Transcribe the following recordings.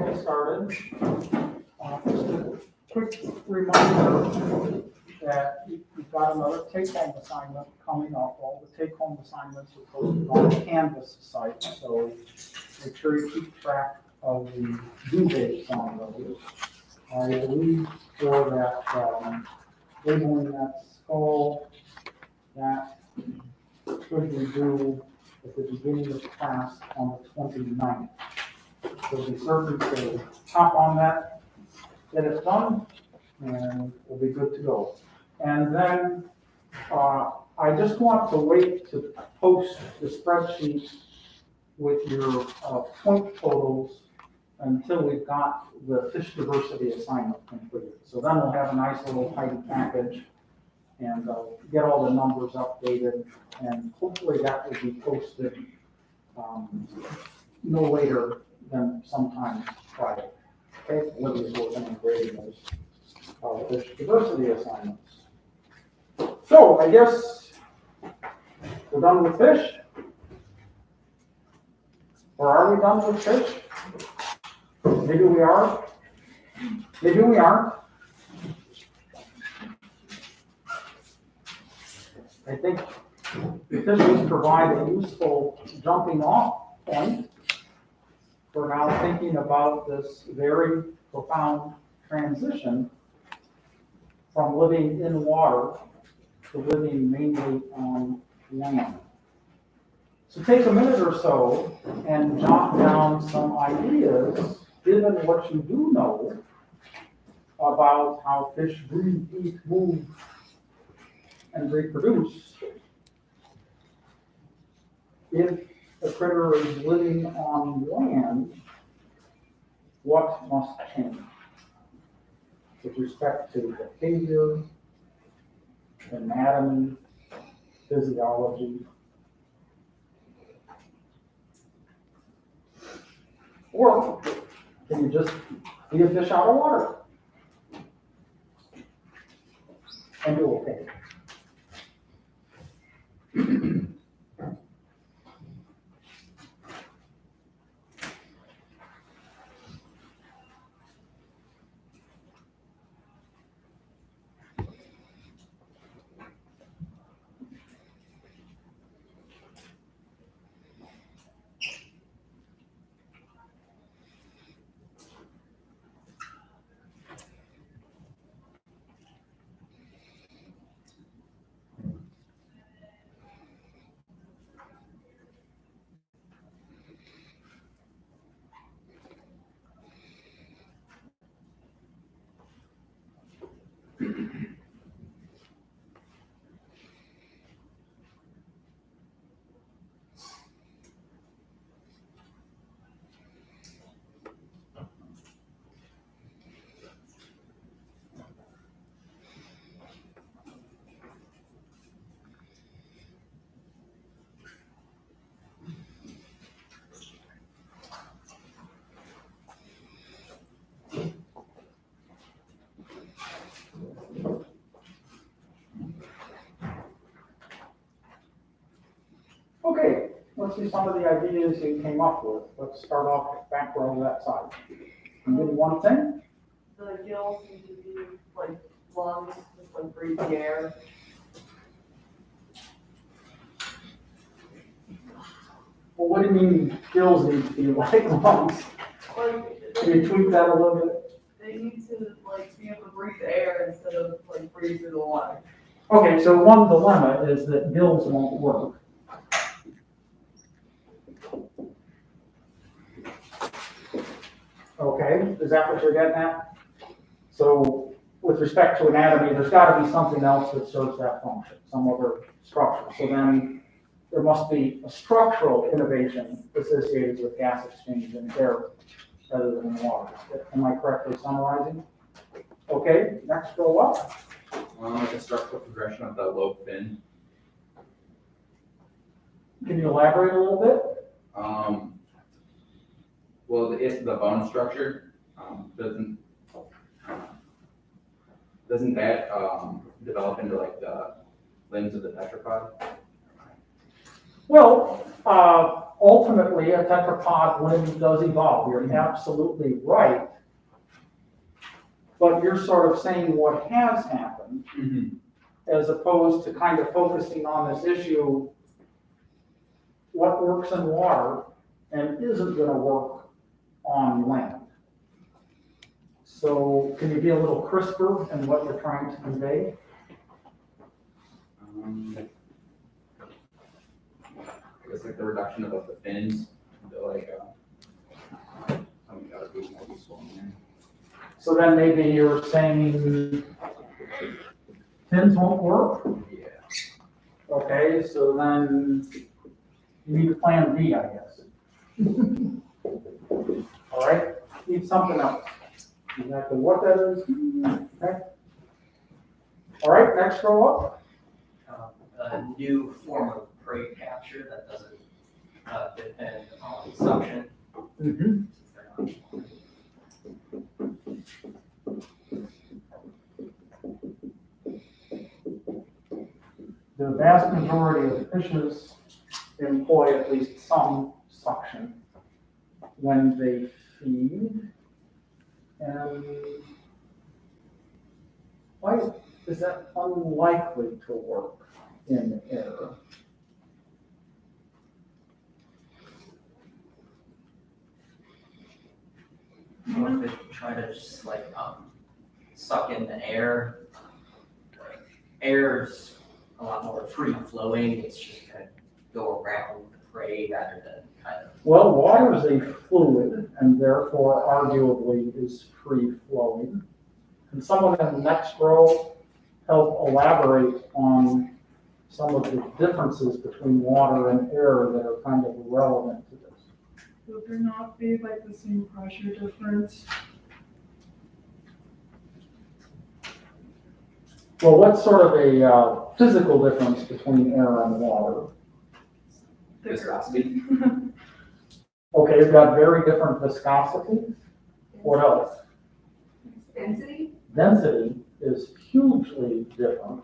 get started, just a quick reminder that you've got another take-home assignment coming up. All the take-home assignments are posted on the Canvas site, so make sure you keep track of the due dates on those. I believe for that, labeling that skull, that should be due at the beginning of class on the 29th. So be certain to hop on that, get it done, and we'll be good to go. And then I just want to wait to post the spreadsheet with your point totals until we've got the fish diversity assignment completed. So then we'll have a nice little tidy package and get all the numbers updated, and hopefully that will be posted no later than sometime Friday. Okay, Olivia's working on grading those fish diversity assignments. So I guess we're done with fish? Or are we done with fish? Maybe we are. Maybe we aren't. I think fishes provide a useful jumping off point for now thinking about this very profound transition from living in water to living mainly on land. So take a minute or so and jot down some ideas, given what you do know about how fish breathe, eat, move, and reproduce. If a critter is living on land, what must change with respect to behavior, anatomy, physiology? Or can you just eat a fish out of water and do okay? Okay, let's see some of the ideas you came up with. Let's start off back on that side. You did one thing? The gills seem to be like lungs, just like breathe the air. Well, what do you mean gills need to be like lungs? Like, Can you tweak that a little bit? they need to like be able to breathe air instead of like breathe through the water. Okay, so one dilemma is that gills won't work. Okay, is that what you're getting at? So with respect to anatomy, there's got to be something else that serves that function, some other structure. So then there must be a structural innovation associated with gas exchange in air rather than in water. Am I correctly summarizing? Okay, next go up. The structural progression of the lobe fin. Can you elaborate a little bit? Well, it's the bone structure doesn't that develop into like the limbs of the tetrapod? Well, ultimately, a tetrapod, when it does evolve, you're absolutely right. But you're sort of saying what has happened, as opposed to kind of focusing on this issue, what works in water and isn't gonna work on land. So can you be a little crisper in what you're trying to convey? I guess like the reduction of like the fins, the like, something gotta be more useful in there. So then maybe you're saying fins won't work? Yeah. Okay, so then you need a plan B, I guess. All right, need something else. Exactly what that is. Okay. All right, next row up. A new form of prey capture that doesn't depend on suction. The vast majority of fishes employ at least some suction when they feed. And why is that unlikely to work in air? Or if they try to just like suck in the air, air's a lot more free flowing. It's just gonna go around the prey rather than kind of. Well, water is a fluid and therefore arguably is free flowing. Can someone in the next row help elaborate on some of the differences between water and air that are kind of relevant to this? Would there not be like the same pressure difference? Well, what's sort of a physical difference between air and water? Viscosity. Okay, you've got very different viscosity. What else? Density? Density is hugely different.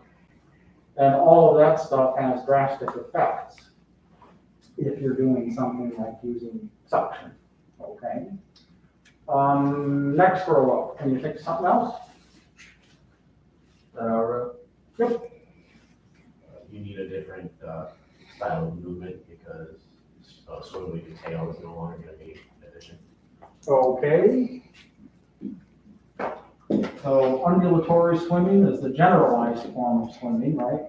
And all of that stuff has drastic effects if you're doing something like using suction, okay? Next row up, can you think of something else? Yep. You need a different style of movement because swimming with your tail is no longer going to be efficient. Okay. So undulatory swimming is the generalized form of swimming, right?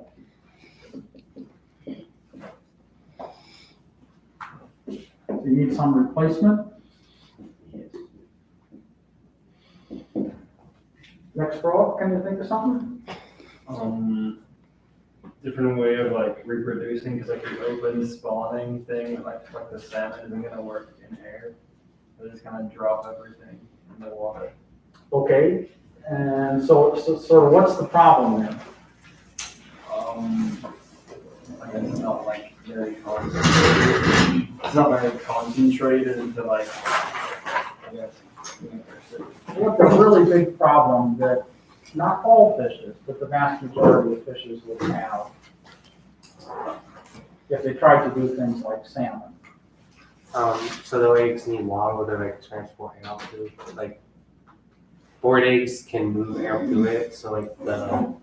Do you need some replacement? Next row up, can you think of something? Different way of like reproducing, because like the open spawning thing, like the salmon isn't gonna work in air. They're just gonna drop everything in the water. Okay, and so what's the problem then? Like it's not like very concentrated. It's not very concentrated into like, I guess. What's a really big problem that not all fishes, but the vast majority of fishes would have if they tried to do things like salmon? So the eggs need water to like transport air to, like board eggs can move air through it, so like the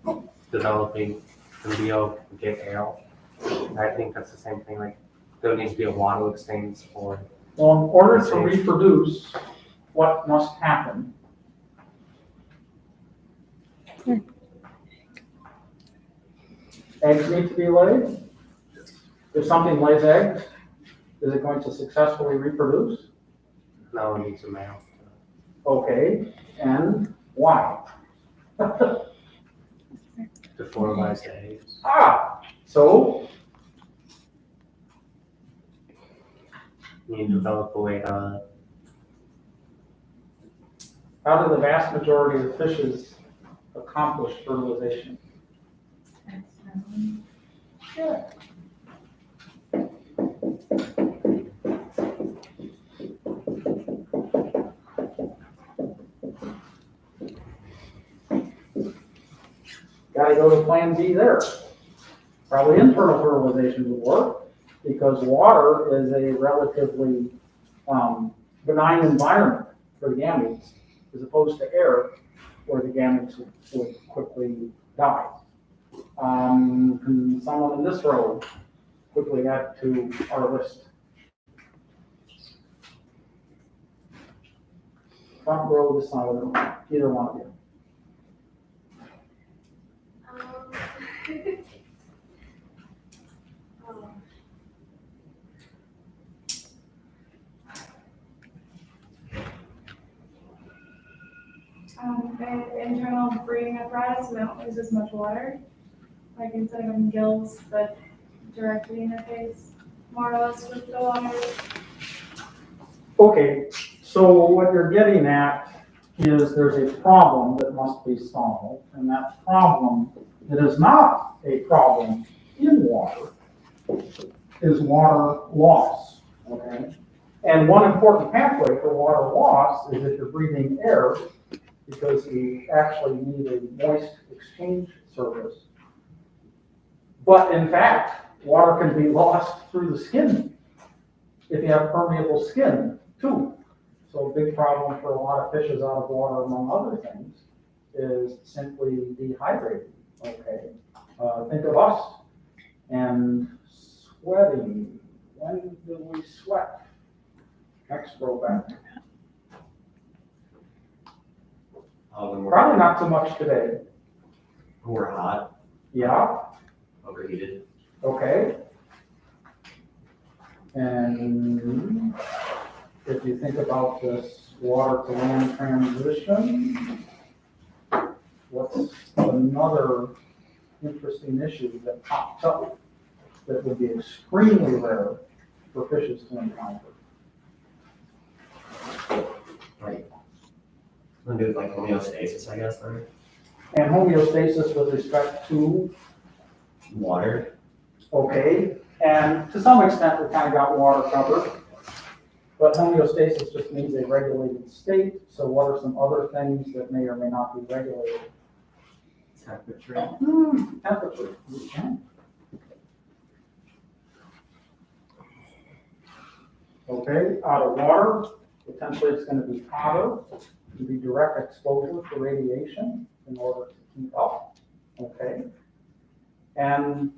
developing embryo can get air. And I think that's the same thing, like there needs to be a water exchange for. Well, in order to reproduce, what must happen? Eggs need to be laid. If something lays eggs, is it going to successfully reproduce? No, it needs a male. Okay, and why? To fertilize the eggs. So You need to develop a way to. how do the vast majority of fishes accomplish fertilization? Yeah. Gotta go to plan B there. Probably internal fertilization would work. because water is a relatively benign environment for the gametes, as opposed to air, where the gametes would quickly die. Can someone in this row quickly add to our list? Front row, this side of the room, either one of you. The internal breathing apparatus, we don't use as much water. Like instead of having gills that directly interface more or less with the water. Okay, so what you're getting at is there's a problem that must be solved, and that problem that is not a problem in water is water loss, okay? And one important pathway for water loss is if you're breathing air, because you actually need a moist exchange surface. But in fact, water can be lost through the skin if you have permeable skin too. So a big problem for a lot of fishes out of water, among other things, is simply dehydrating, okay? Think of us and sweating. When do we sweat? Next row back. When Probably not so much today. we're hot, Yeah, overheated. okay. And if you think about this water to land transition, what's another interesting issue that pops up that would be extremely rare for fishes to encounter? Like, I'm gonna do like homeostasis, I guess, then. And homeostasis with respect to, Water. okay, and to some extent we kind of got water covered, but homeostasis just means a regulated state. So what are some other things that may or may not be regulated? Temperature. Temperature. Okay. Okay, out of water, potentially it's going to be hotter, to be direct exposure to radiation in order to keep up. Okay. And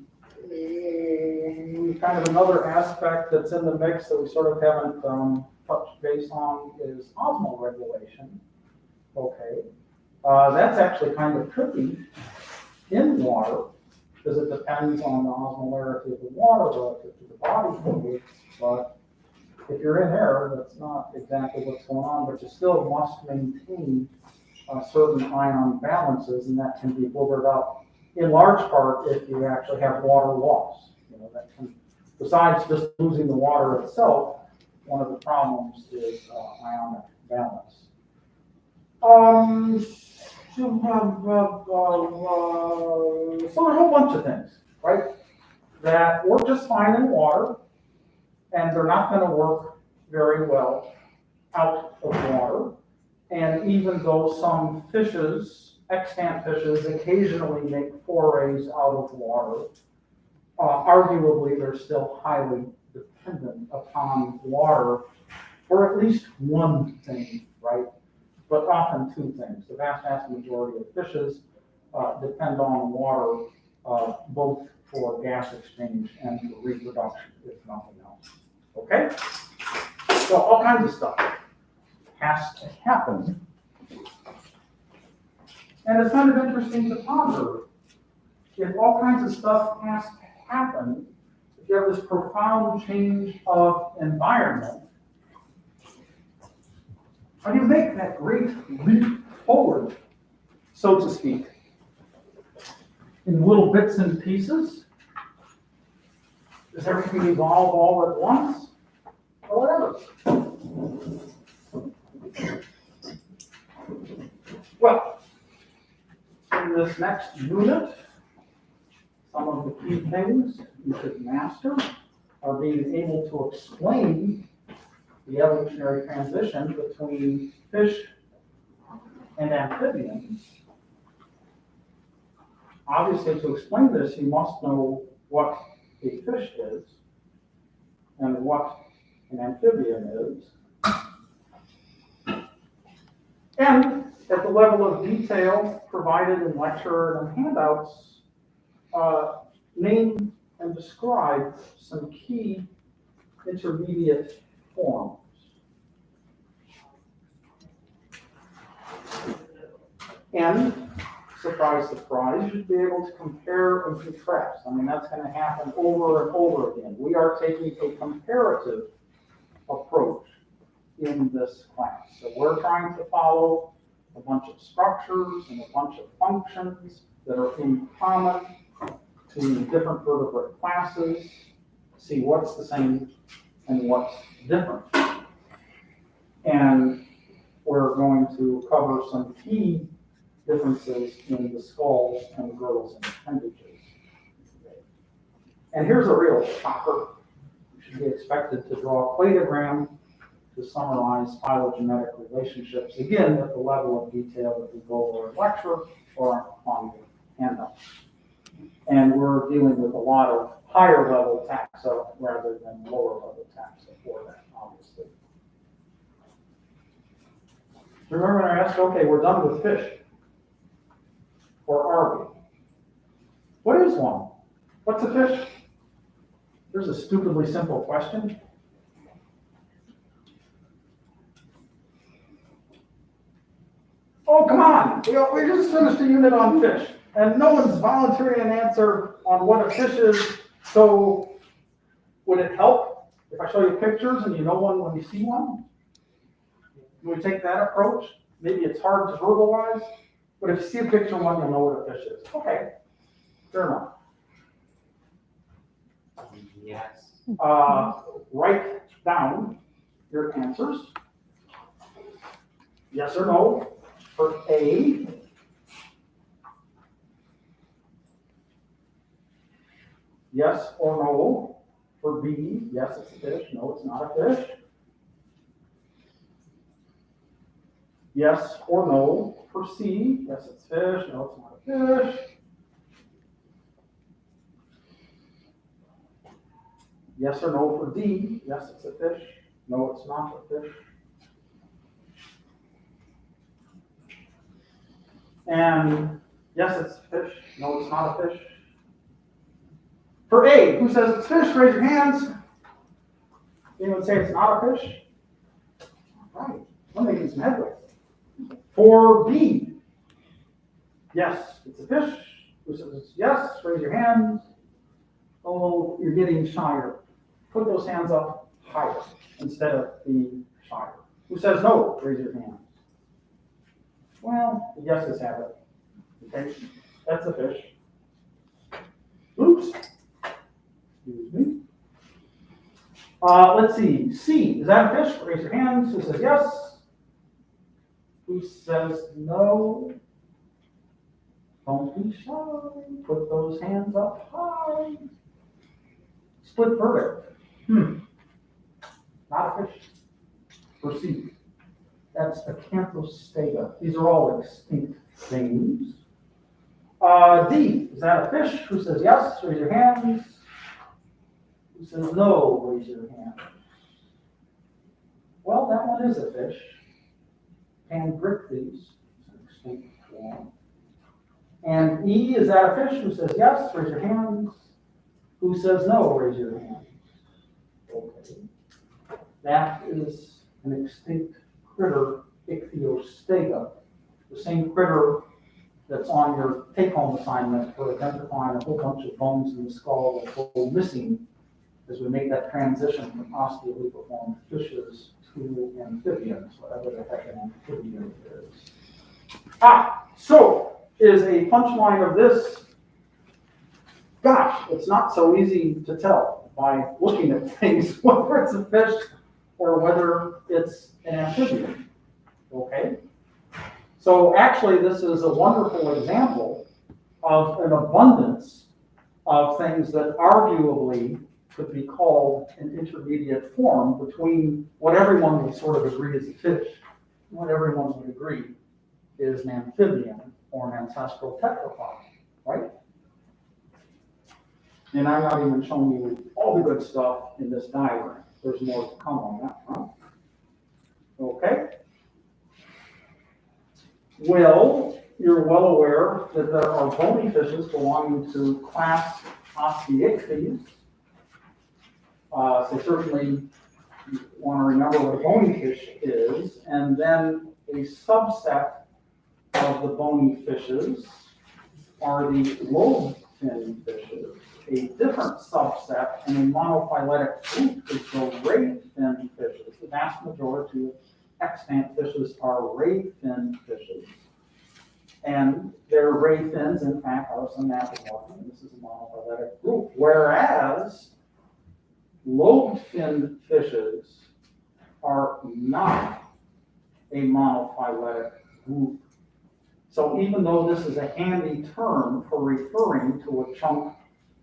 kind of another aspect that's in the mix that we sort of haven't touched base on is osmolar regulation. Okay. That's actually kind of tricky in water because it depends on the osmolarity of the water relative to the body fluids. But if you're in air, that's not exactly what's going on, but you still must maintain certain ion balances, and that can be delivered up in large part if you actually have water loss. You know, that can, besides just losing the water itself, one of the problems is ionic balance. So there's a whole bunch of things, right, that work just fine in water, and they're not going to work very well out of water. And even though some fishes, extant fishes, occasionally make forays out of water, arguably they're still highly dependent upon water for at least one thing, right? But often two things. The vast majority of fishes depend on water both for gas exchange and for reproduction, if nothing else. Okay? So all kinds of stuff has to happen. And it's kind of interesting to ponder. If all kinds of stuff has to happen, if you have this profound change of environment, how do you make that great leap forward, so to speak? In little bits and pieces? Does everything evolve all at once? Or whatever. Well, in this next unit, some of the key things you should master are being able to explain the evolutionary transition between fish and amphibians. Obviously, to explain this, you must know what a fish is, and what an amphibian is. And at the level of detail provided in lecture and handouts, name and describe some key intermediate forms. And, surprise, surprise, you should be able to compare and contrast. I mean, that's going to happen over and over again. We are taking a comparative approach in this class. So we're trying to follow a bunch of structures and a bunch of functions that are in common to different vertebrate classes, see what's the same and what's different. And we're going to cover some key differences in the skulls and the girdles and appendages. And here's a real shocker. You should be expected to draw a cladogram to summarize phylogenetic relationships, again, at the level of detail that we go over in lecture or on the handout. And we're dealing with a lot of higher level taxa rather than lower level taxa for that, obviously. Remember when I asked, okay, we're done with fish. Or are we? What is one? What's a fish? Here's a stupidly simple question. Oh, come on. We just finished a unit on fish, and no one's volunteering an answer on what a fish is. So would it help if I show you pictures and you know one when you see one? Can we take that approach? Maybe it's hard to verbalize, but if you see a picture of one, you'll know what a fish is. Okay, fair enough. Yes. Write down your answers. Yes or no for A. Yes or no for B. Yes, it's a fish. No, it's not a fish. Yes or no for C. Yes, it's fish. No, it's not a fish. Yes or no for D. Yes, it's a fish. No, it's not a fish. And yes, it's a fish. No, it's not a fish. For A, who says it's fish? Raise your hands. Anyone say it's not a fish? All right. I'm making some headway. For B, yes, it's a fish. Who says yes? Raise your hands. Oh, you're getting shyer. Put those hands up higher instead of being shyer. Who says no? Raise your hand. Well, the yeses have it. Okay, that's a fish. Oops. Excuse me. Let's see. C, is that a fish? Raise your hands. Who says yes? Who says no? Don't be shy. Put those hands up high. Split vertex. Not a fish. For C. That's Ichthyosteda. These are all extinct things. D, is that a fish? Who says yes? Raise your hands. Who says no? Raise your hand. Well, that one is a fish. Pangrictes is an extinct form. And E, is that a fish? Who says yes? Raise your hands. Who says no? Raise your hand. Okay. That is an extinct critter, Ichthyosteda, the same critter that's on your take-home assignment for identifying a whole bunch of bones in the skull that go missing as we make that transition from osteoliform fishes to amphibians, whatever the heck an amphibian is. So is a punchline of this. Gosh, it's not so easy to tell by looking at things whether it's a fish or whether it's an amphibian. Okay? So actually, this is a wonderful example of an abundance of things that arguably could be called an intermediate form between what everyone would sort of agree is a fish, and what everyone would agree is an amphibian or an ancestral tetrapod, right? And I'm not even showing you all the good stuff in this diagram. There's more to come on that front. Okay? Well, you're well aware that there are bony fishes belonging to class Ichthyos. So certainly you want to remember what a bony fish is, and then a subset of the bony fishes are the lobe-finned fishes. A different subset and a monophyletic group is the ray-finned fishes. The vast majority of extant fishes are ray-finned fishes. And their ray fins, in fact, are synapomorphic. This is a monophyletic group. Whereas lobe-finned fishes are not a monophyletic group. So even though this is a handy term for referring to a chunk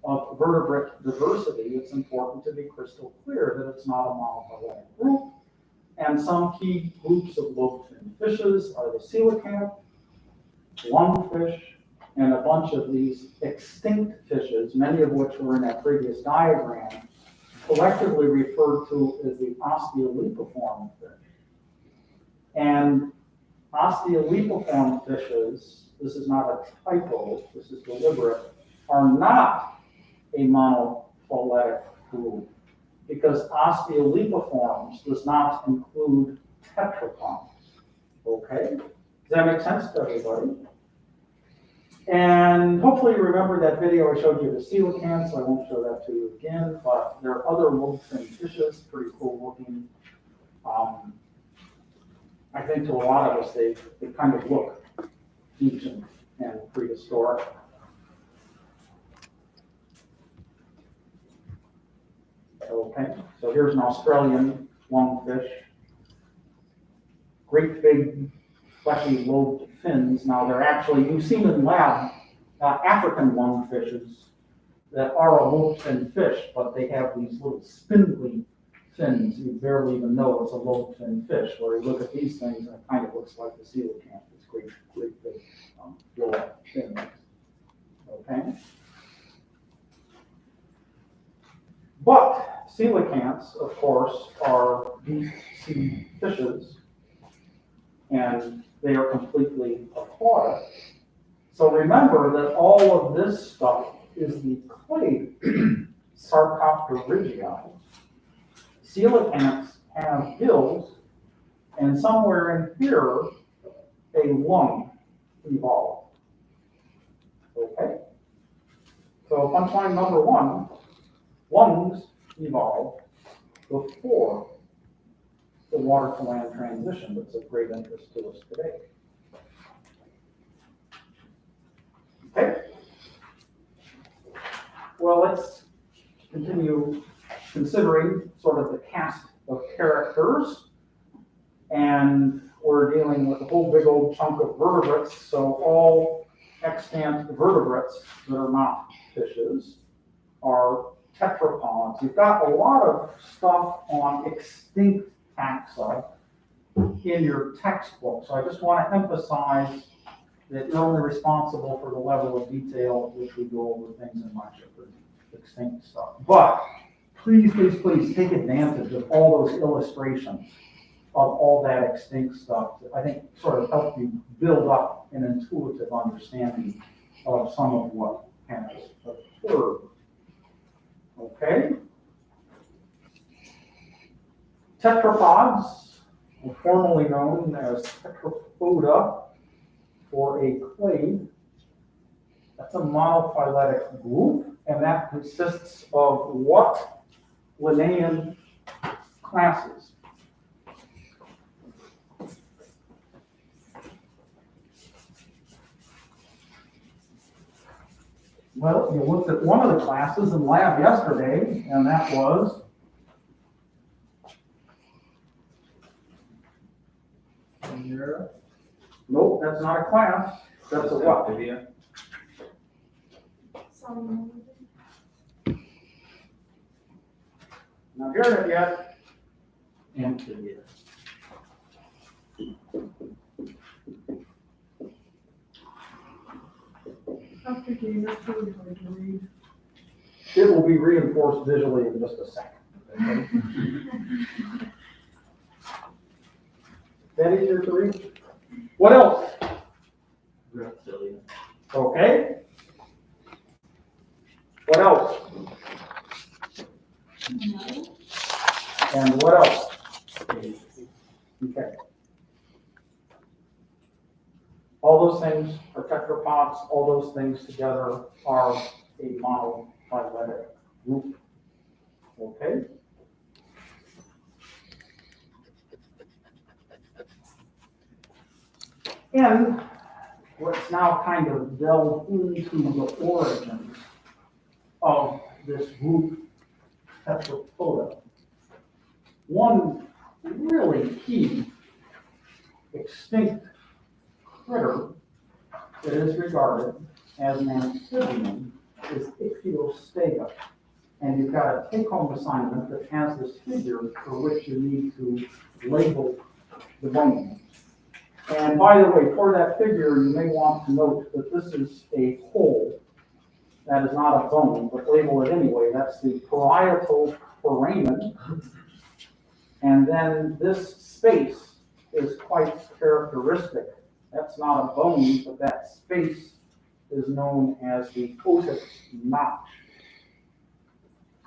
of vertebrate diversity, it's important to be crystal clear that it's not a monophyletic group. And some key groups of lobe-finned fishes are the coelacanth, lungfish, and a bunch of these extinct fishes, many of which were in that previous diagram, collectively referred to as the osteolipiform fish. And osteolipiform fishes, this is not a typo, this is deliberate, are not a monophyletic group because osteolipiforms does not include tetrapods. Okay? Does that make sense to everybody? And hopefully you remember that video I showed you of the coelacanth, so I won't show that to you again, but there are other lobe-finned fishes, pretty cool looking. I think to a lot of us, they kind of look ancient and prehistoric. Okay, so here's an Australian lungfish. Great big fleshy lobed fins. Now they're actually, you've seen in lab, African lungfishes that are a lobe-finned fish, but they have these little spindly fins. You barely even know it's a lobe-finned fish. Where you look at these things, and it kind of looks like the coelacanth. It's great big yellow fins. Okay? But coelacanths, of course, are deep sea fishes, and they are completely aquatic. So remember that all of this stuff is the clade Sarcopterygia. Coelacanths have gills, and somewhere in here, a lung evolved. Okay? So punchline number one, lungs evolved before the water to land transition that's of great interest to us today. Okay? Well, let's continue considering sort of the cast of characters. And we're dealing with a whole big old chunk of vertebrates, so all extant vertebrates that are not fishes are tetrapods. You've got a lot of stuff on extinct taxa in your textbook, so I just want to emphasize that you're only responsible for the level of detail at which we go over things in lecture for extinct stuff. But please, please, please take advantage of all those illustrations of all that extinct stuff that I think sort of help you build up an intuitive understanding of some of what has occurred. Okay? Tetrapods, formerly known as Tetrapoda, for a clade, that's a monophyletic group, and that consists of what Linnaean classes? Well, you looked at one of the classes in lab yesterday, and that was nope, that's not a class. That's a what? Amphibia. Not hearing it yet. Amphibia. After game, that's really hard to read. It will be reinforced visually in just a second. Okay? That easier to read? What else? Reptilian. Okay. What else? And what else? Okay. All those things are tetrapods, all those things together are a monophyletic group. Okay? And let's now kind of delve into the origins of this group Tetrapoda. One really key extinct critter that is regarded as an amphibian is Ichthyosteda. And you've got a take-home assignment that has this figure for which you need to label the bones. And by the way, for that figure, you may want to note that this is a hole. That is not a bone, but label it anyway. That's the parietal foramen. And then this space is quite characteristic. That's not a bone, but that space is known as the otic notch.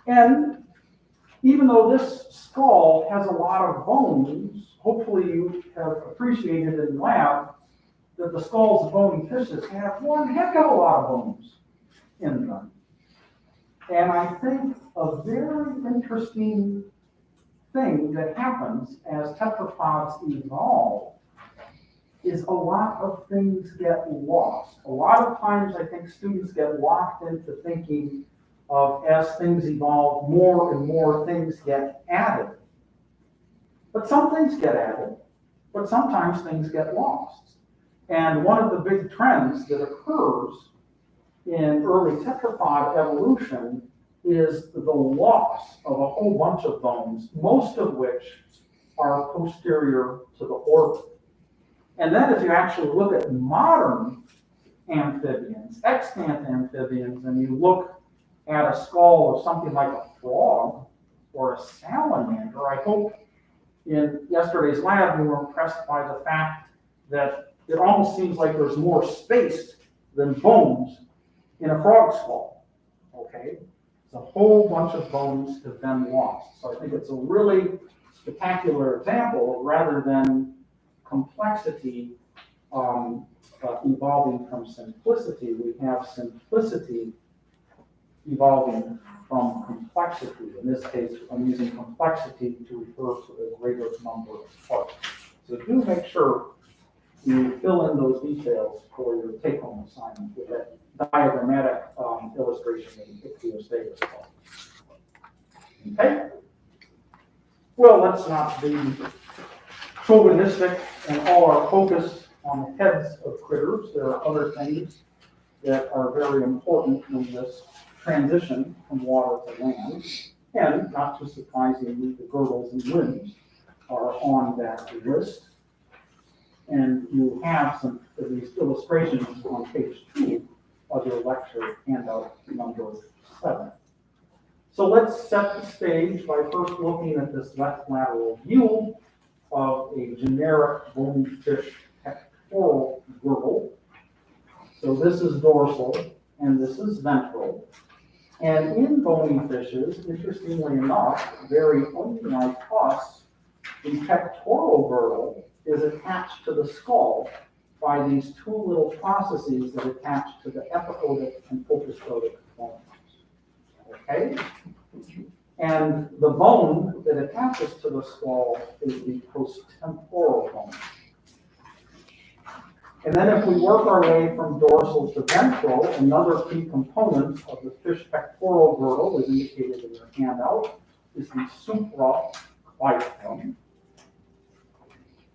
And even though this skull has a lot of bones, hopefully you have appreciated in lab that the skulls of bony fishes have one heck of a lot of bones in them. And I think a very interesting thing that happens as tetrapods evolve is a lot of things get lost. A lot of times I think students get locked into thinking of as things evolve, more and more things get added. But some things get added, but sometimes things get lost. And one of the big trends that occurs in early tetrapod evolution is the loss of a whole bunch of bones, most of which are posterior to the orbit. And then if you actually look at modern amphibians, extant amphibians, and you look at a skull of something like a frog or a salamander, I hope in yesterday's lab we were impressed by the fact that it almost seems like there's more space than bones in a frog skull, okay? It's a whole bunch of bones have been lost. So I think it's a really spectacular example rather than complexity evolving from simplicity. We have simplicity evolving from complexity. In this case, I'm using complexity to refer to the greater number of parts. So do make sure you fill in those details for your take-home assignment with that diagrammatic illustration in Ichthyosteda as well. Okay? Well, let's not be chauvinistic and all our focus on the heads of critters. There are other things that are very important in this transition from water to land. And not too surprisingly, the girdles and limbs are on that list. And you have some of these illustrations on page 2 of your lecture handout number 7. So let's set the stage by first looking at this left lateral view of a generic bony fish pectoral girdle. So this is dorsal and this is ventral. And in bony fishes, interestingly enough, very unlike us, the pectoral girdle is attached to the skull by these two little processes that attach to the epiotic and opiscotic bones. Okay? And the bone that attaches to the skull is the posttemporal bone. And then if we work our way from dorsal to ventral, another key component of the fish pectoral girdle, as indicated in your handout, is the supraclypeum.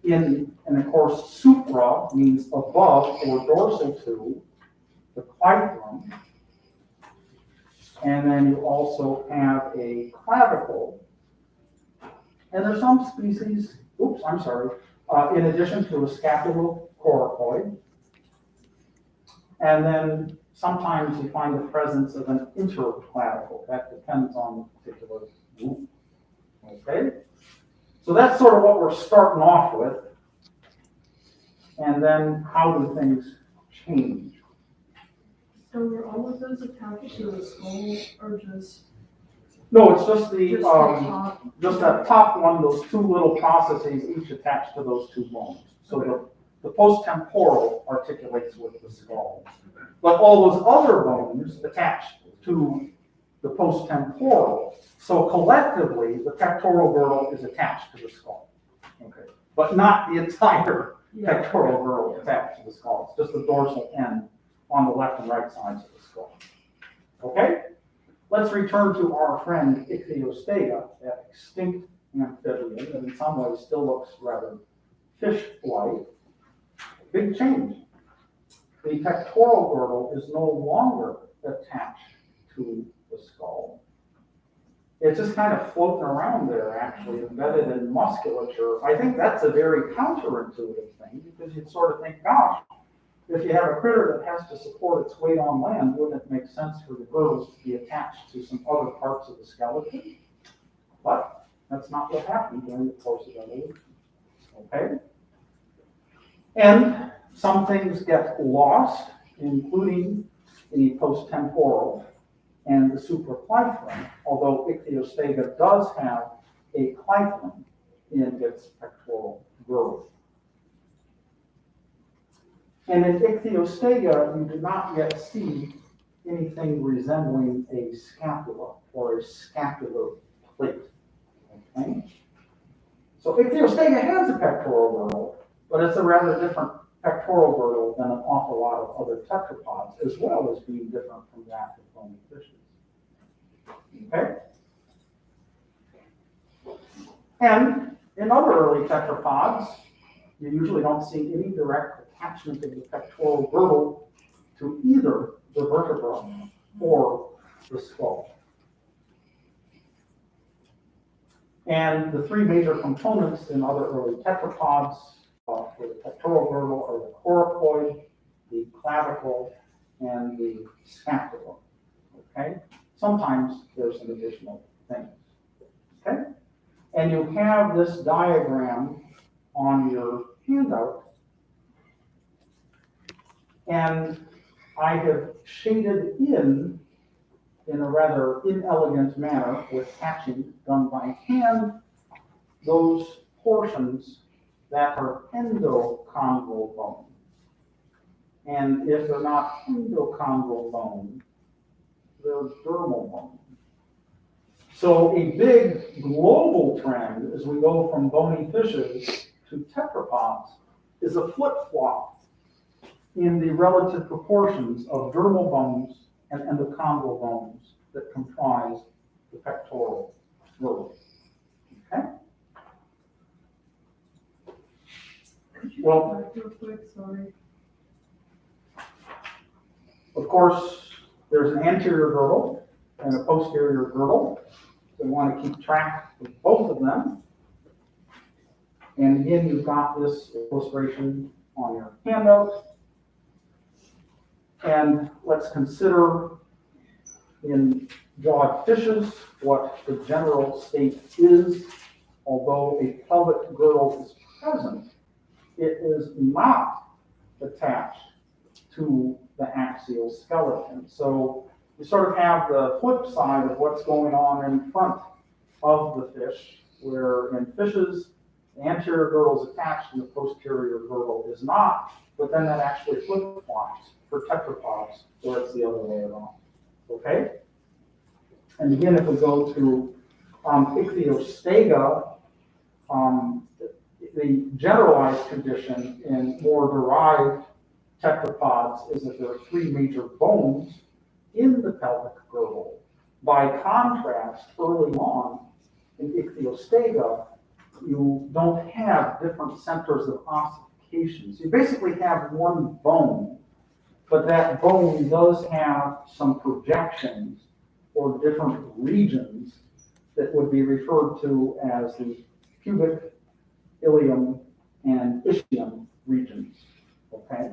And of course, supra means above or dorsal to the clypeum. And then you also have a clavicle. And there's some species, in addition to a scapulocoracoid. And then sometimes you find the presence of an interclavicle. That depends on the particular group. Okay? So that's sort of what we're starting off with. And then how do things change? So were all of those attached to the skull or just No, it's just the, the top? just that top one, those two little processes, each attached to those two bones. So the post-temporal articulates with the skull. But all those other bones attach to the post-temporal. So collectively, the pectoral girdle is attached to the skull. Okay. But not the entire pectoral girdle attached to the skull. It's just the dorsal end on the left and right sides of the skull. Okay? Let's return to our friend Ichthyosteda, that extinct amphibian that in some ways still looks rather fish-like. Big change. The pectoral girdle is no longer attached to the skull. It's just kind of floating around there, actually, embedded in musculature. I think that's a very counterintuitive thing, because you'd sort of think, gosh, if you have a critter that has to support its weight on land, wouldn't it make sense for the girdles to be attached to some other parts of the skeleton? But that's not what happened during the course of evolution. Okay? And some things get lost, including the post-temporal and the supraclythrin, although Ichthyostega does have a clythrin in its pectoral girdle. And in Ichthyostega, you do not yet see anything resembling a scapula or a scapular plate. Okay? So Ichthyostega has a pectoral girdle, but it's a rather different pectoral girdle than an awful lot of other tetrapods, as well as being different from that of bony fishes. Okay? And in other early tetrapods, you usually don't see any direct attachment of the pectoral girdle to either the vertebra or the skull. And the three major components in other early tetrapods for the pectoral girdle are the coracoid, the clavicle, and the scapula. Okay? Sometimes there's some additional things. Okay? And you have this diagram on your handout. And I have shaded in a rather inelegant manner with hatching done by hand, those portions that are endochondral bone. And if they're not endochondral bone, they're dermal bone. So a big global trend as we go from bony fishes to tetrapods is a flip-flop in the relative proportions of dermal bones and endochondral bones that comprise the pectoral girdle. Okay? Could you Well- go back real quick, sorry? Of course, there's an anterior girdle and a posterior girdle. So we want to keep track of both of them. And again, you've got this illustration on your handout. And let's consider in jawed fishes what the general state is. Although a pelvic girdle is present, it is not attached to the axial skeleton. So you sort of have the flip side of what's going on in front of the fish, where in fishes, the anterior girdle is attached and the posterior girdle is not, but then that actually flip-flops for tetrapods, where it's the other way around. Okay? And again, if we go to Ichthyostega, the generalized condition in more derived tetrapods is that there are three major bones in the pelvic girdle. By contrast, early on in Ichthyostega, you don't have different centers of ossification. So you basically have one bone, but that bone does have some projections or different regions that would be referred to as the pubic, ilium, and ischium regions. Okay?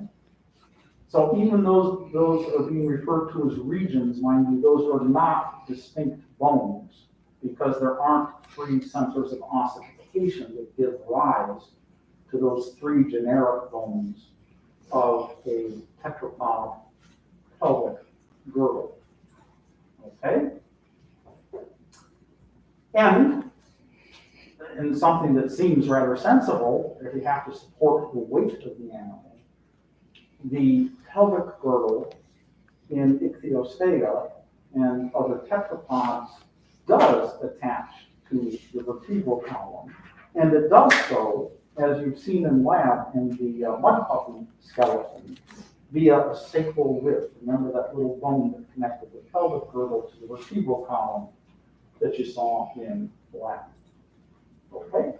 So even those are being referred to as regions, mind you, those are not distinct bones because there aren't three centers of ossification that give rise to those three generic bones of a tetrapod pelvic girdle. Okay? And something that seems rather sensible, if you have to support the weight of the animal, the pelvic girdle in Ichthyosteda and other tetrapods does attach to the vertebral column. And it does so, as you've seen in lab in the mud puppy skeleton, via a sacral rib. Remember that little bone that connected the pelvic girdle to the vertebral column that you saw in lab. Okay?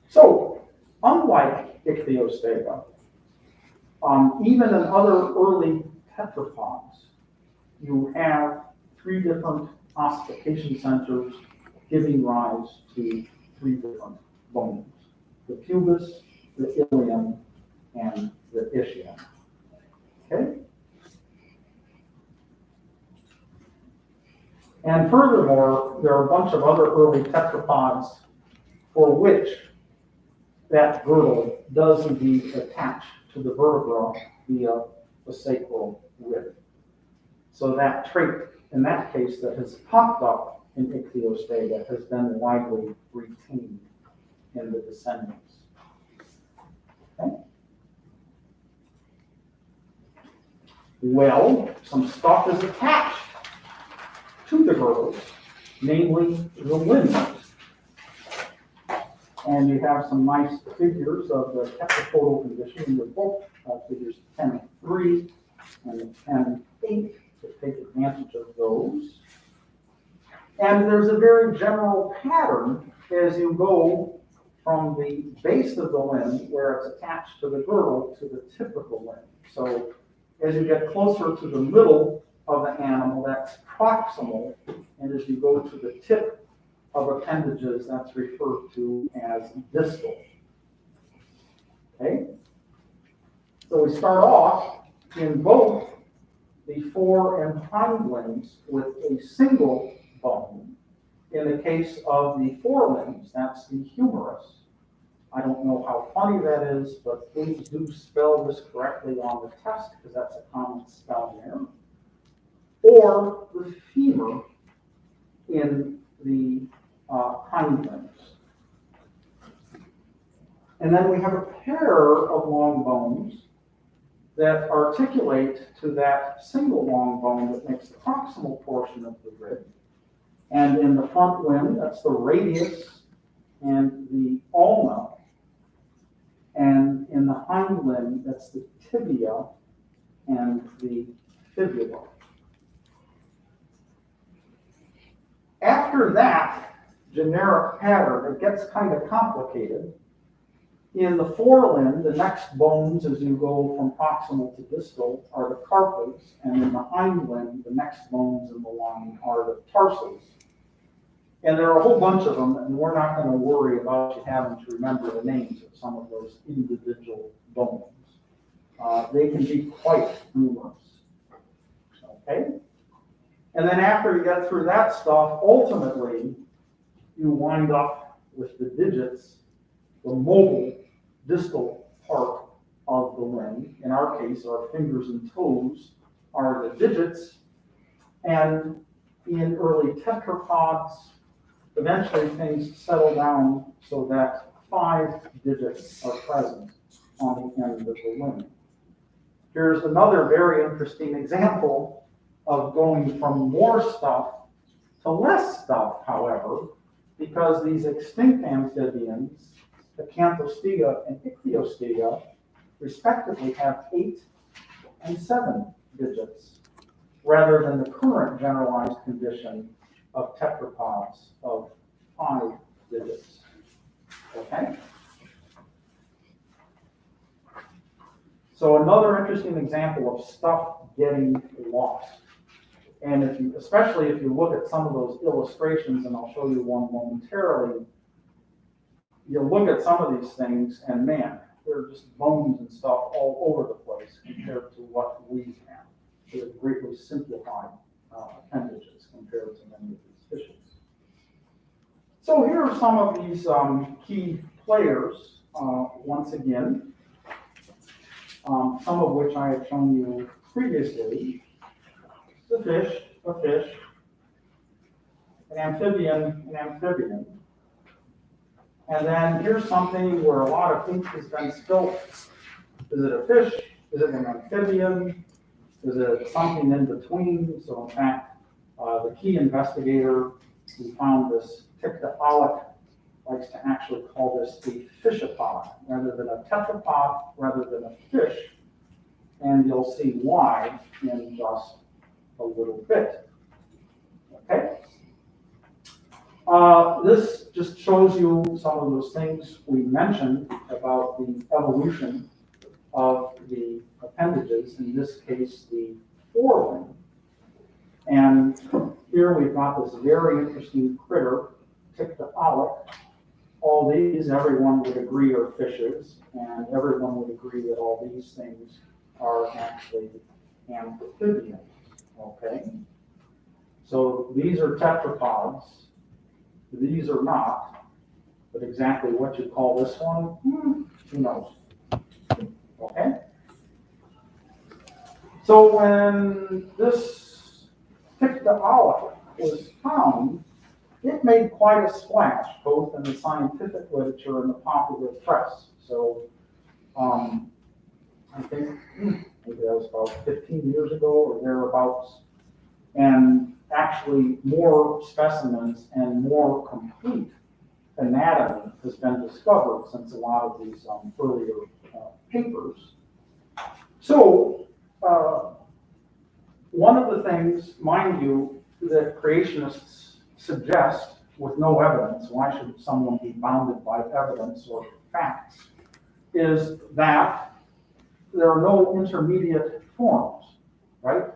So, unlike Ichthyosteda, even in other early tetrapods, you have three different ossification centers giving rise to three different bones: the pubis, the ilium, and the ischium. Okay? And furthermore, there are a bunch of other early tetrapods for which that girdle does indeed attach to the vertebra via the sacral rib. So that trait, in that case, that has popped up in Ichthyosteda has been widely retained in the descendants. Okay? Well, some stuff is attached to the girdles, namely the limbs. And you have some nice figures of the tetrapodal condition in your book, figures 10.3 and 10.8, to take advantage of those. And there's a very general pattern as you go from the base of the limb, where it's attached to the girdle, to the tip of the limb. So as you get closer to the middle of the animal, that's proximal, and as you go to the tip of appendages, that's referred to as distal. Okay? So we start off in both the fore and hind limbs with a single bone. In the case of the forelimbs, that's the humerus. I don't know how funny that is, but please do spell this correctly on the test, because that's a common spelling error. Or the femur in the hind limbs. And then we have a pair of long bones that articulate to that single long bone that makes the proximal portion of the rib. And in the front limb, that's the radius and the ulna. And in the hind limb, that's the tibia and the fibula. After that generic pattern, it gets kind of complicated. In the forelimb, the next bones as you go from proximal to distal are the carpals, and in the hind limb, the next bones in the line are the tarsals. And there are a whole bunch of them, and we're not going to worry about you having to remember the names of some of those individual bones. They can be quite numerous. Okay? And then after you get through that stuff, ultimately, you wind up with the digits, the mobile distal part of the limb. In our case, our fingers and toes are the digits. And in early tetrapods, eventually things settle down so that 5 digits are present on the end of the limb. Here's another very interesting example of going from more stuff to less stuff, however, because these extinct amphibians, the Acanthostega and Ichthyosteda, respectively have 8 and 7 digits, rather than the current generalized condition of tetrapods of 5 digits. Okay? So another interesting example of stuff getting lost. And if you, especially if you look at some of those illustrations, and I'll show you one momentarily, you'll look at some of these things and man, there are just bones and stuff all over the place compared to what we have. We have greatly simplified appendages compared to many of these fishes. So here are some of these key players, once again, some of which I have shown you previously. A fish, an amphibian. And then here's something where a lot of ink has been spilled. Is it a fish? Is it an amphibian? Is it something in between? So in fact, the key investigator who found this Ichthyosteda likes to actually call this a fishapod rather than a tetrapod, rather than a fish. And you'll see why in just a little bit. Okay? This just shows you some of those things we mentioned about the evolution of the appendages, in this case, the forelimb. And here we've got this very interesting critter, Ichthyosteda. All these, everyone would agree, are fishes, and everyone would agree that all these things are actually amphibians. Okay? So these are tetrapods. These are not. But exactly what you call this one, who knows? Okay? So when this Ichthyosteda was found, it made quite a splash, both in the scientific literature and the popular press. So I think maybe that was about 15 years ago or thereabouts. And actually more specimens and more complete anatomy has been discovered since a lot of these earlier papers. So one of the things, mind you, that creationists suggest with no evidence, why should someone be bounded by evidence or facts, is that there are no intermediate forms, right?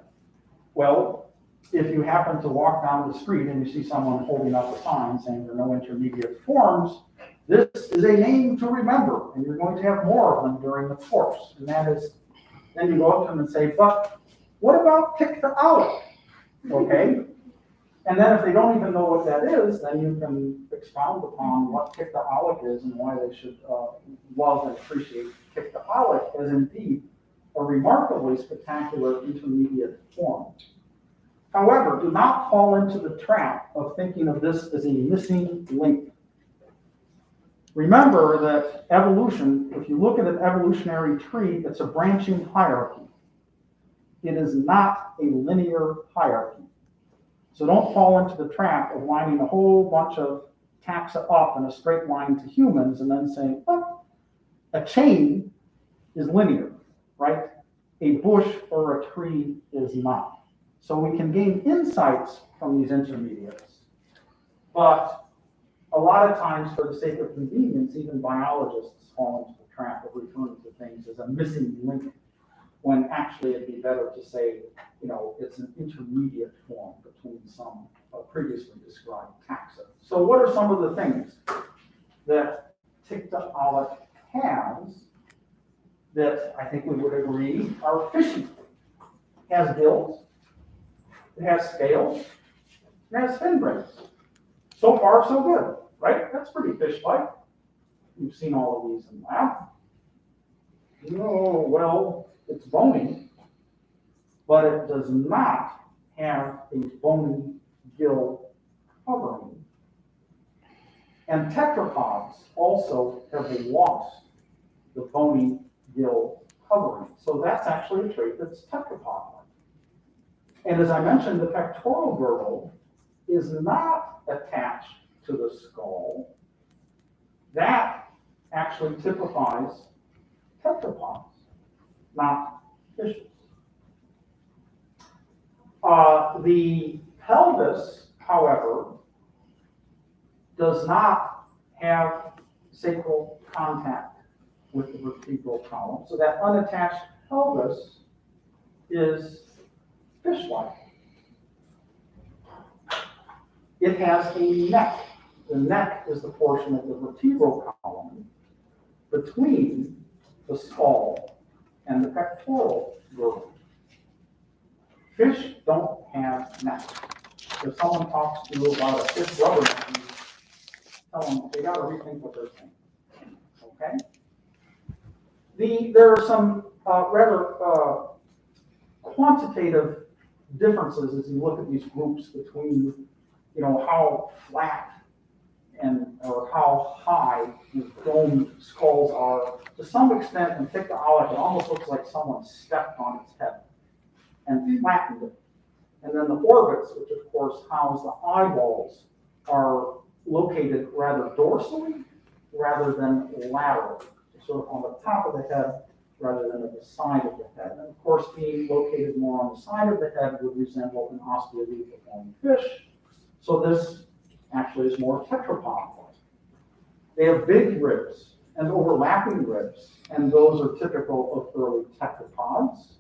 Well, if you happen to walk down the street and you see someone holding up a sign saying there are no intermediate forms, this is a name to remember, and you're going to have more of them during the course. And that is, then you go up to them and say, but what about Ichthyosteda? Okay? And then if they don't even know what that is, then you can expound upon what Ichthyosteda is and why they should love and appreciate Ichthyosteda as indeed a remarkably spectacular intermediate form. However, do not fall into the trap of thinking of this as a missing link. Remember that evolution, if you look at an evolutionary tree, it's a branching hierarchy. It is not a linear hierarchy. So don't fall into the trap of lining a whole bunch of taxa up in a straight line to humans and then saying, oh, a chain is linear, right? A bush or a tree is not. So we can gain insights from these intermediates, but a lot of times for the sake of convenience, even biologists fall into the trap of referring to things as a missing link, when actually it'd be better to say, it's an intermediate form between some previously described taxa. So what are some of the things that Ichthyosteda has that I think we would agree are fishy? It has gills, it has scales, it has fin braids. So far, so good, right? That's pretty fish-like. You've seen all of these in lab. Oh, well, it's bony, but it does not have a bony gill covering. And tetrapods also have lost the bony gill covering. So that's actually a trait that's tetrapod-like. And as I mentioned, the pectoral girdle is not attached to the skull. That actually typifies tetrapods, not fishes. The pelvis, however, does not have sacral contact with the vertebral column. So that unattached pelvis is fish-like. It has a neck. The neck is the portion of the vertebral column between the skull, and the pectoral girdle. Fish don't have necks. If someone talks to you about a fish rubber neck, you tell them they gotta rethink what they're saying, okay? There are some rather quantitative differences as you look at these groups between, how flat or how high these domed skulls are. To some extent, in Ichthyosteda, it almost looks like someone stepped on its head and flattened it. And then the orbits, which of course house the eyeballs, are located rather dorsally rather than laterally, sort of on the top of the head rather than at the side of the head. And of course, being located more on the side of the head would resemble an osteolithiform fish. So this actually is more tetrapod. They have big ribs and overlapping ribs, and those are typical of early tetrapods.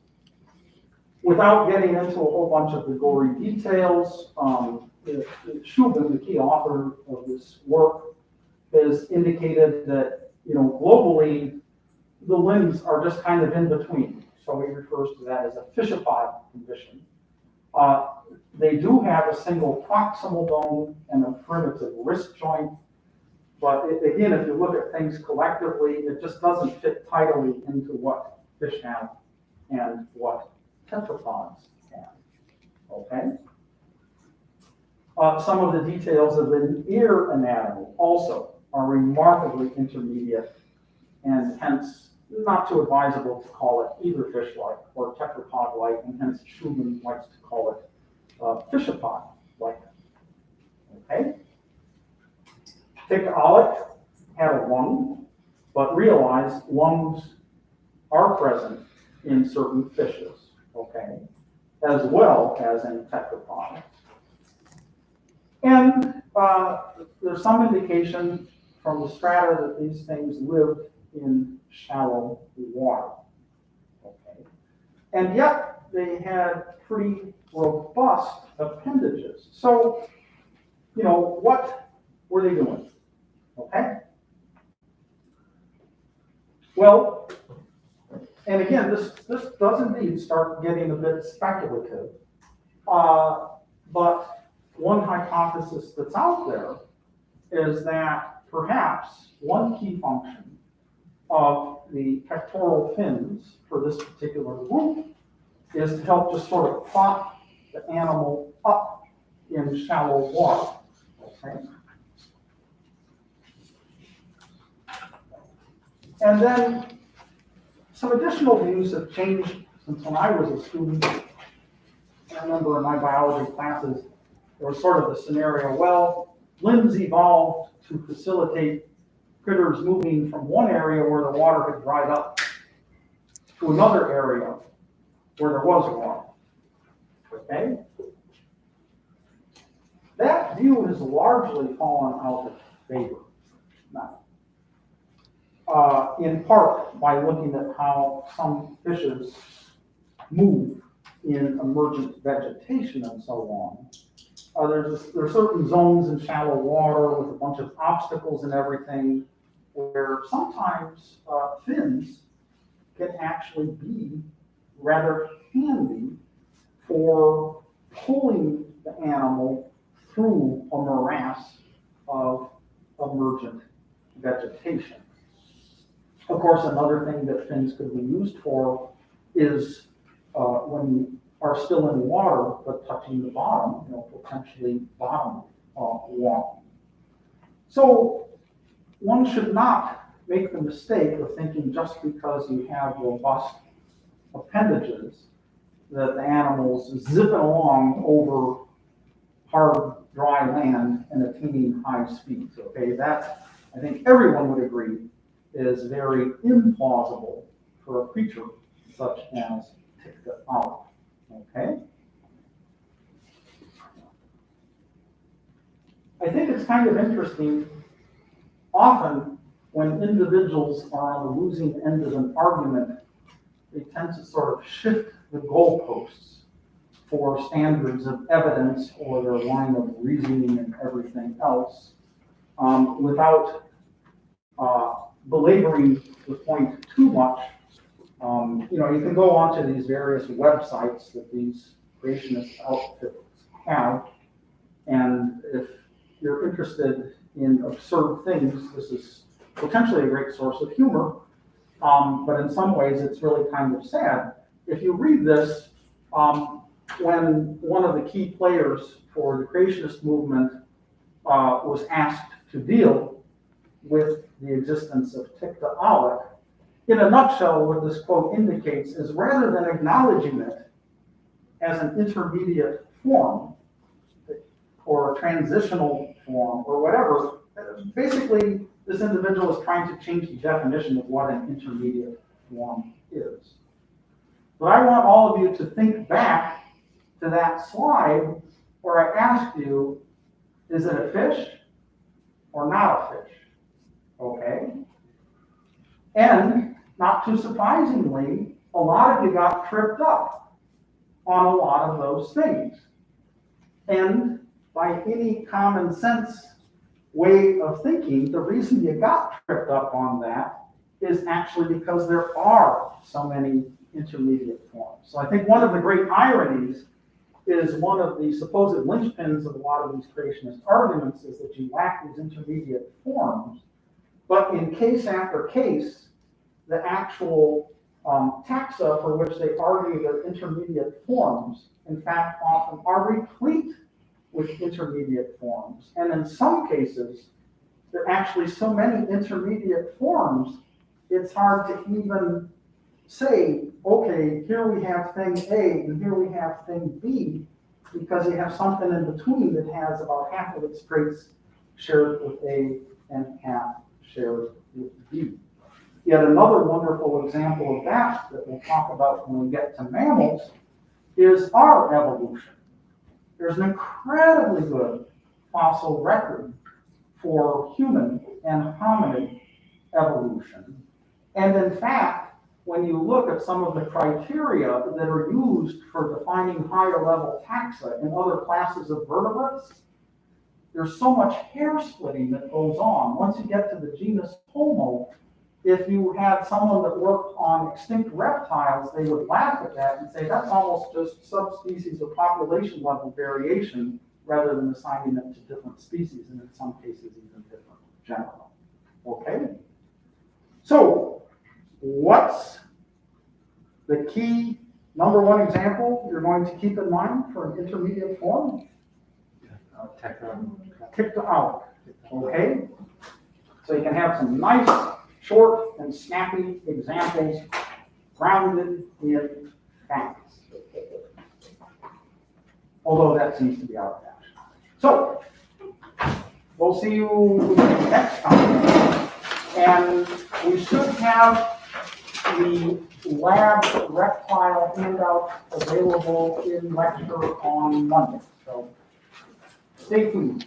Without getting into a whole bunch of the gory details, Schubin, the key author of this work, has indicated that, globally, the limbs are just kind of in between. So he refers to that as a fishapod condition. They do have a single proximal bone and a primitive wrist joint. But again, if you look at things collectively, it just doesn't fit tidily into what fish have and what tetrapods have, okay? Some of the details of the ear anatomy also are remarkably intermediate and hence not too advisable to call it either fish-like or tetrapod-like, and hence Schubin likes to call it fishapod-like, okay? Ichthyosteda had a lung, but realize lungs are present in certain fishes, okay, as well as in tetrapods. And there's some indication from the strata that these things lived in shallow water, okay, and yet they had pretty robust appendages. So, what were they doing? Okay. Well, and again, this does indeed start getting a bit speculative. But one hypothesis that's out there is that perhaps one key function of the pectoral fins for this particular group is to help just sort of prop the animal up in shallow water. Okay. And then some additional views have changed since when I was a student. I remember in my biology classes, there was sort of the scenario, well, limbs evolved to facilitate critters moving from one area where the water had dried up to another area where there was water, okay? That view has largely fallen out of favor now. In part by looking at how some fishes move in emergent vegetation and so on. There are certain zones in shallow water with a bunch of obstacles and everything where sometimes fins can actually be rather handy for pulling the animal through a morass of emergent vegetation. Of course, another thing that fins could be used for is when you are still in water but touching the bottom, potentially bottom walking. So one should not make the mistake of thinking just because you have robust appendages that the animal's zipping along over hard, dry land and attaining high speeds. Okay, that I think everyone would agree is very implausible for a creature such as Ichthyosteda. Okay? I think it's kind of interesting, often when individuals are on the losing end of an argument, they tend to sort of shift the goalposts for standards of evidence or their line of reasoning and everything else without belaboring the point too much, you can go onto these various websites that these creationist outfits have, and if you're interested in absurd things, this is potentially a great source of humor, but in some ways it's really kind of sad. If you read this, when one of the key players for the creationist movement was asked to deal with the existence of Ichthyosteda, in a nutshell, what this quote indicates is rather than acknowledging it as an intermediate form or a transitional form or whatever, basically this individual is trying to change the definition of what an intermediate form is. But I want all of you to think back to that slide where I asked you, is it a fish or not a fish? Okay. And not too surprisingly, a lot of you got tripped up on a lot of those things. And by any common sense way of thinking, the reason you got tripped up on that is actually because there are so many intermediate forms. So I think one of the great ironies is one of the supposed linchpins of a lot of these creationist arguments is that you lack these intermediate forms, but in case after case, the actual taxa for which they argue they're intermediate forms, in fact, often are replete with intermediate forms. And in some cases, there are actually so many intermediate forms, it's hard to even say, okay, here we have thing A and here we have thing B, because you have something in between that has about half of its traits shared with A and half shared with B. Yet another wonderful example of that we'll talk about when we get to mammals is our evolution. There's an incredibly good fossil record for human and hominid evolution. And in fact, when you look at some of the criteria that are used for defining higher level taxa in other classes of vertebrates, there's so much hair splitting that goes on. Once you get to the genus Homo, if you had someone that worked on extinct reptiles, they would laugh at that and say that's almost just subspecies or population level variation rather than assigning them to different species, and in some cases even different genera. Okay? So, what's the key number one example you're going to keep in mind for an intermediate form? Ichthyosteda. Okay? So you can have some nice, short, and snappy examples grounded in facts. Although that seems to be out of fashion. So, we'll see you next time. And we should have the lab reptile handout available in lecture on Monday. So, stay tuned.